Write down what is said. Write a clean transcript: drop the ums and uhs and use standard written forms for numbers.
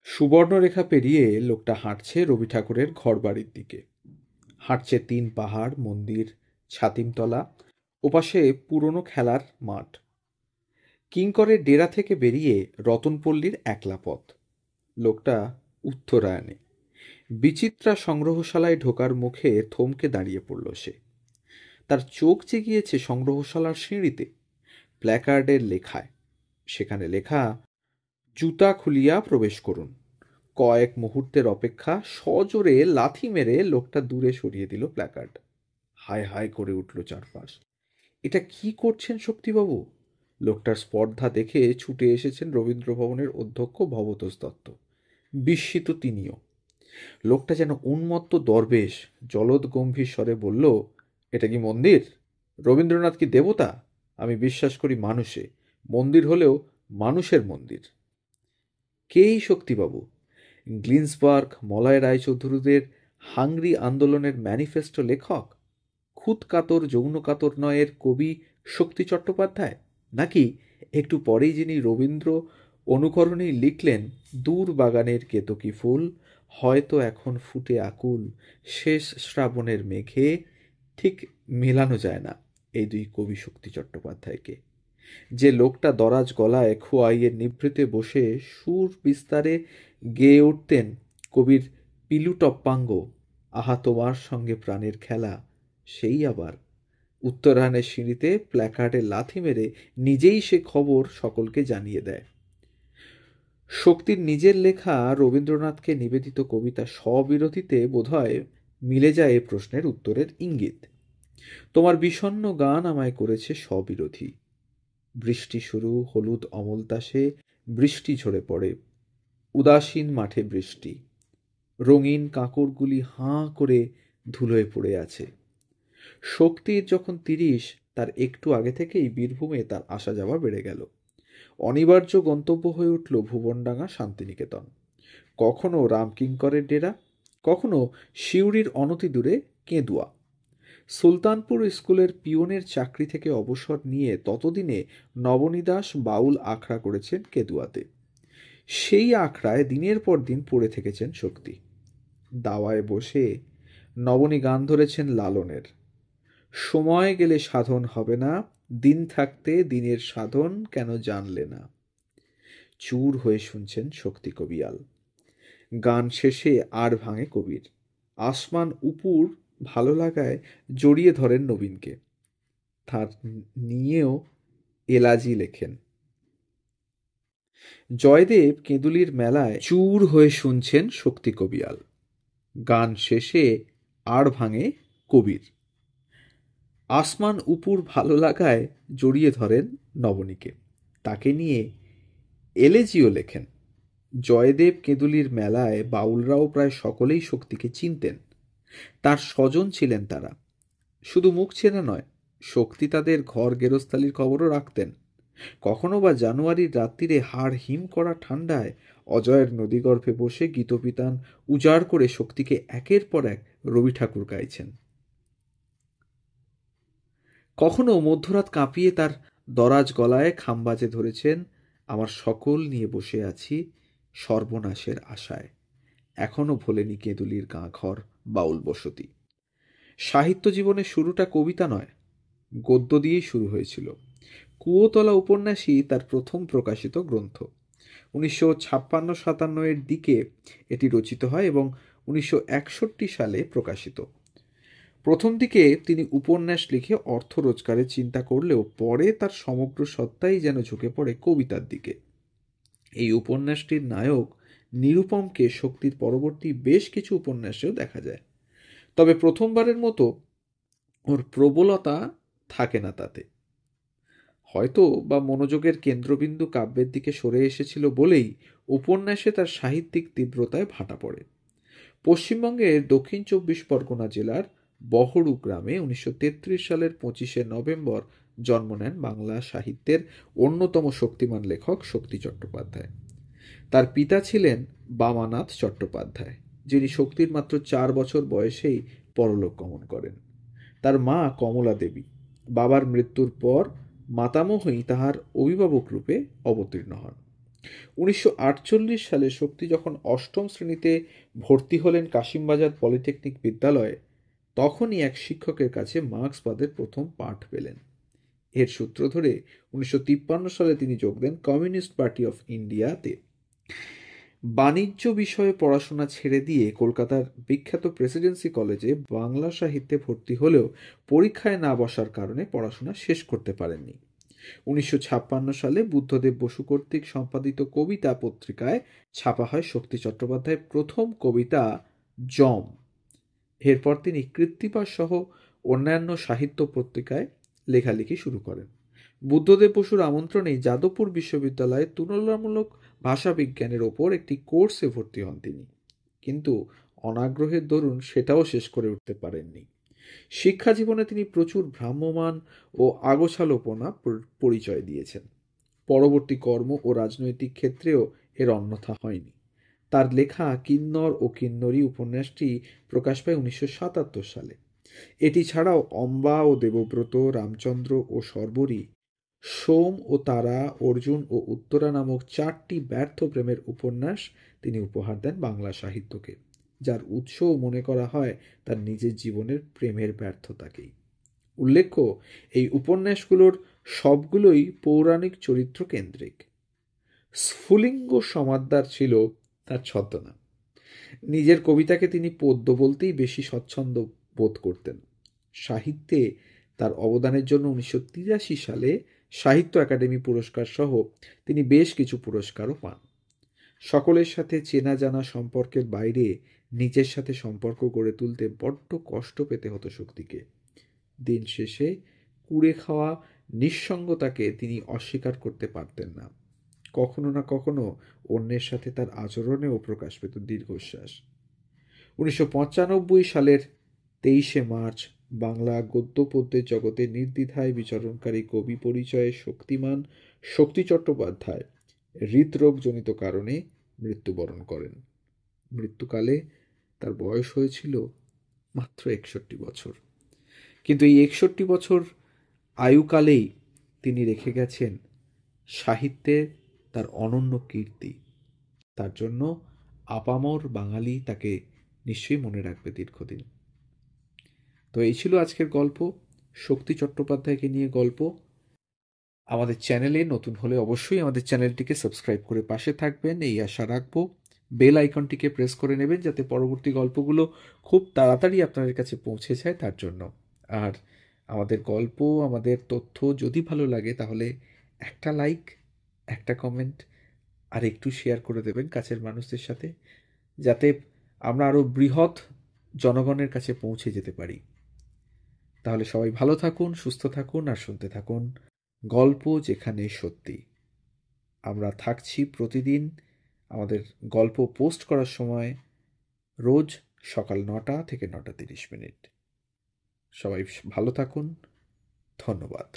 সুবর্ণরেখা পেরিয়ে লোকটা হাঁটছে রবি ঠাকুরের ঘরবাড়ির দিকে। হাঁটছে ৩ পাহাড়, মন্দির, ছাতিমতলা, ওপাশে পুরনো খেলার মাঠ। কিঙ্করের ডেরা থেকে বেরিয়ে রতনপল্লীর একলা পথ। লোকটা উত্তরায়ণে বিচিত্রা সংগ্রহশালায় ঢোকার মুখে থমকে দাঁড়িয়ে পড়ল সে। তার চোখ জেগিয়েছে সংগ্রহশালার সিঁড়িতে, প্ল্যাকার্ডের লেখায়। সেখানে লেখা, জুতা খুলিয়া প্রবেশ করুন। কয়েক মুহূর্তের অপেক্ষা, সজোরে লাথি মেরে লোকটা দূরে সরিয়ে দিল প্ল্যাকার্ড। হায় হায় করে উঠল চারপাশ। এটা কি করছেন শক্তিবাবু? লোকটার স্পর্ধা দেখে ছুটে এসেছেন রবীন্দ্র ভবনের অধ্যক্ষ ভবতোষ দত্ত। বিস্মিত তিনিও। লোকটা যেন উন্মত্ত দরবেশ, জলদ গম্ভীর স্বরে বলল, এটা কি মন্দির? রবীন্দ্রনাথ কি দেবতা? আমি বিশ্বাস করি মানুষে। মন্দির হলেও মানুষের মন্দির। কেই শক্তিবাবু? গ্লিন্সবার্গ, মলয় রায়চৌধুরীদের হাংরি আন্দোলনের ম্যানিফেস্টো লেখক? খুদ কাতর যৌন কাতর নয়ের কবি শক্তি চট্টোপাধ্যায়? নাকি একটু পরেই যিনি রবীন্দ্র অনুকরণেই লিখলেন, দূর বাগানের কেতকী ফুল হয়তো এখন ফুটে আকুল, শেষ শ্রাবণের মেঘে? ঠিক মেলানো যায় না এই দুই কবি শক্তি চট্টোপাধ্যায়কে। যে লোকটা দরাজ গলায় খোয়াইয়ের নিভৃতে বসে সুর বিস্তারে গেয়ে উঠতেন কবির পিলু টপ্পাঙ্গ, আহা তোমার সঙ্গে প্রাণের খেলা, সেই আবার উত্তরায়ণের সিঁড়িতে প্ল্যাকার্ডে লাথি মেরে নিজেই সে খবর সকলকে জানিয়ে দেয়। শক্তির নিজের লেখা রবীন্দ্রনাথকে নিবেদিত কবিতা স্ববিরোধিতে বোধহয় মিলে যায় এ প্রশ্নের উত্তরের ইঙ্গিত। তোমার বিষণ্ণ গান আমায় করেছে স্ববিরোধী। বৃষ্টি শুরু, হলুদ অমলতাসে বৃষ্টি ঝরে পড়ে, উদাসীন মাঠে বৃষ্টি। রঙিন কাঁকড়গুলি হাঁ করে ধুলোয় পড়ে আছে। শক্তির যখন ৩০, তার একটু আগে থেকেই বীরভূমে তার আসা যাওয়া বেড়ে গেল। অনিবার্য গন্তব্য হয়ে উঠল ভুবনডাঙ্গা শান্তিনিকেতন। কখনো রামকিঙ্করের ডেরা, কখনো সিউড়ির অনতি দূরে কেঁদুয়া। সুলতানপুর স্কুলের পিয়নের চাকরি থেকে অবসর নিয়ে ততদিনে নবনী দাস বাউল আখড়া করেছেন কেদুয়াতে। সেই আখড়ায় দিনের পর দিন পড়ে থেকেছেন শক্তি। দাওয়ায় বসে নবনী গান ধরেছেন লালনের, সময় গেলে সাধন হবে না, দিন থাকতে দিনের সাধন কেন জানলে না। চুর হয়ে শুনছেন শক্তি কবিয়াল। গান শেষে আর ভাঙে কবির। আসমান উপুর ভালো লাগায় জড়িয়ে ধরেন নবীনকে। তার নিয়েও এলাজি লেখেন। জয়দেব কেঁদুলির মেলায় চুর হয়ে শুনছেন শক্তি কবিয়াল। গান শেষে আর ভাঙে কবির। আসমান উপুর ভালো লাগায় জড়িয়ে ধরেন নবনীকে। তাকে নিয়ে এলেজিও লেখেন। জয়দেব কেঁদুলির মেলায় বাউলরাও প্রায় সকলেই শক্তিকে চিনতেন। তার স্বজন ছিলেন তারা। শুধু মুখ চেনা নয়, শক্তি তাদের ঘর গেরস্তালির খবরও রাখতেন। কখনো বা জানুয়ারির রাত্রিরে হাড় হিম করা ঠান্ডায় অজয়ের নদীগর্ভে বসে গীতবিতান উজাড় করে শক্তিকে একের পর এক রবি ঠাকুর গাইছেন। কখনো মধ্যরাত কাঁপিয়ে তার দরাজ গলায় খামবাজে ধরেছেন, আমার সকল নিয়ে বসে আছি সর্বনাশের আশায়। এখনো ভোলেনি কেঁদুলির গাঁ ঘর বাউল বসতি। সাহিত্য জীবনের শুরুটা কবিতা নয়, গদ্য দিয়েই শুরু হয়েছিল। কুয়োতলা উপন্যাসই তার প্রথম প্রকাশিত গ্রন্থ। 1956-57 এর দিকে এটি রচিত হয় এবং 1961 সালে প্রকাশিত। প্রথম দিকে তিনি উপন্যাস লিখে অর্থ রোজগারের চিন্তা করলেও পরে তার সমগ্র সত্তাই যেন ঝুঁকে পড়ে কবিতার দিকে। এই উপন্যাসটির নায়ক নিরুপমকে শক্তির পরবর্তী বেশ কিছু উপন্যাসেও দেখা যায়। তবে প্রথমবারের মতো ওর প্রবলতা থাকে না তাতে। হয়তো বা মনোযোগের কেন্দ্রবিন্দু কাব্যের দিকে সরে এসেছিল বলেই উপন্যাসে তার সাহিত্যিক তীব্রতায় ভাটা পড়ে। পশ্চিমবঙ্গের দক্ষিণ ২৪ পরগনা জেলার বহরু গ্রামে 1933 সালের 25শে নভেম্বর জন্ম নেন বাংলা সাহিত্যের অন্যতম শক্তিমান লেখক শক্তি চট্টোপাধ্যায়। তার পিতা ছিলেন বামানাথ চট্টোপাধ্যায়, যিনি শক্তির মাত্র 4 বছর বয়সেই পরলোক গমন করেন। তার মা কমলা দেবী। বাবার মৃত্যুর পর মাতামহী তাহার অভিভাবক রূপে অবতীর্ণ হন। 1948 সালে শক্তি যখন অষ্টম শ্রেণীতে ভর্তি হলেন কাশিমবাজার পলিটেকনিক বিদ্যালয়ে, তখনই এক শিক্ষকের কাছে মার্ক্সবাদের প্রথম পাঠ পেলেন। এর সূত্র ধরে 1953 সালে তিনি যোগ দেন কমিউনিস্ট পার্টি অফ ইন্ডিয়াতে। বাণিজ্য বিষয়ে পড়াশোনা ছেড়ে দিয়ে কলকাতার বিখ্যাত প্রেসিডেন্সি কলেজে বাংলা সাহিত্যে ভর্তি হলেও পরীক্ষায় না বসার কারণে পড়াশোনা শেষ করতে পারেননি। 1956 সালে বুদ্ধদেব বসু কর্তৃক সম্পাদিত কবিতা পত্রিকায় ছাপা হয় শক্তি চট্টোপাধ্যায়ের প্রথম কবিতা জম। এরপর তিনি কৃত্তিবাস সহ অন্যান্য সাহিত্য পত্রিকায় লেখালেখি শুরু করেন। বুদ্ধদেব বসুর আমন্ত্রণেই যাদবপুর বিশ্ববিদ্যালয়ে তুলনামূলক ভাষাবিজ্ঞানের ওপর একটি কোর্সে ভর্তি হন তিনি, কিন্তু অনাগ্রহের দরুন সেটাও শেষ করে উঠতে পারেননি। শিক্ষা জীবনে তিনি প্রচুর ভ্রাম্যমাণ ও আগোছালোপনা পরিচয় দিয়েছেন। পরবর্তী কর্ম ও রাজনৈতিক ক্ষেত্রেও এর অন্যথা হয়নি। তার লেখা কিন্নর ও কিন্নরী উপন্যাসটি প্রকাশ পায় 1977 সালে। এটি ছাড়াও অম্বা ও দেবব্রত, রামচন্দ্র ও শর্বরী, সোম ও তারা, অর্জুন ও উত্তরা নামক 4টি ব্যর্থ প্রেমের উপন্যাস তিনি উপহার দেন বাংলা সাহিত্যকে, যার উৎসও মনে করা হয় তার নিজের জীবনের প্রেমের ব্যর্থতাকেই। উল্লেখ্য, এই উপন্যাসগুলোর সবগুলোই পৌরাণিক চরিত্র কেন্দ্রিক। স্ফুলিঙ্গ সমাদ্দার ছিল তার ছদ্মনাম। নিজের কবিতাকে তিনি পদ্য বলতেই বেশি স্বচ্ছন্দ বোধ করতেন। সাহিত্যে তার অবদানের জন্য 1983 সালে সাহিত্য একাডেমি পুরস্কার সহ তিনি বেশ কিছু পুরস্কারও পান। সকলের সাথে চেনা জানা সম্পর্কের বাইরে নিজের সাথে সম্পর্ক গড়ে তুলতে বড্ড কষ্ট পেতে হতো শক্তিকে। দিন শেষে কুড়ে খাওয়া নিঃসঙ্গতাকে তিনি অস্বীকার করতে পারতেন না। কখনো না কখনো অন্যের সাথে তার আচরণেও প্রকাশ পেত দীর্ঘশ্বাস। 1995 সালের 23শে মার্চ বাংলা গদ্য পদ্যের জগতে নির্দ্বিধায় বিচরণকারী কবি পরিচয়ে শক্তিমান শক্তি চট্টোপাধ্যায় হৃদরোগজনিত কারণে মৃত্যুবরণ করেন। মৃত্যুকালে তার বয়স হয়েছিল মাত্র 61 বছর। কিন্তু এই 61 বছর আয়ুকালেই তিনি রেখে গেছেন সাহিত্যে তার অনন্য কীর্তি। তার জন্য আপামর বাঙালি তাকে নিশ্চয়ই মনে রাখবে দীর্ঘদিন। তো এই ছিল আজকের গল্প, শক্তি চট্টোপাধ্যায়কে নিয়ে গল্প। আমাদের চ্যানেলে নতুন হলে অবশ্যই আমাদের চ্যানেলটিকে সাবস্ক্রাইব করে পাশে থাকবেন, এই আশা রাখবো। বেল আইকনটিকে প্রেস করে নেবেন যাতে পরবর্তী গল্পগুলো খুব তাড়াতাড়ি আপনাদের কাছে পৌঁছে যায় তার জন্য। আর আমাদের গল্প, আমাদের তথ্য যদি ভালো লাগে তাহলে একটা লাইক, একটা কমেন্ট আর একটু শেয়ার করে দেবেন কাছের মানুষদের সাথে, যাতে আমরা আরও বৃহৎ জনগণের কাছে পৌঁছে যেতে পারি। তাহলে সবাই ভালো থাকুন, সুস্থ থাকুন আর শুনতে থাকুন গল্প যেখানে সত্যি। আমরা থাকছি প্রতিদিন আমাদের গল্প পোস্ট করার সময় রোজ সকাল 9টা থেকে 9টা 30 মিনিট। সবাই ভালো থাকুন। ধন্যবাদ।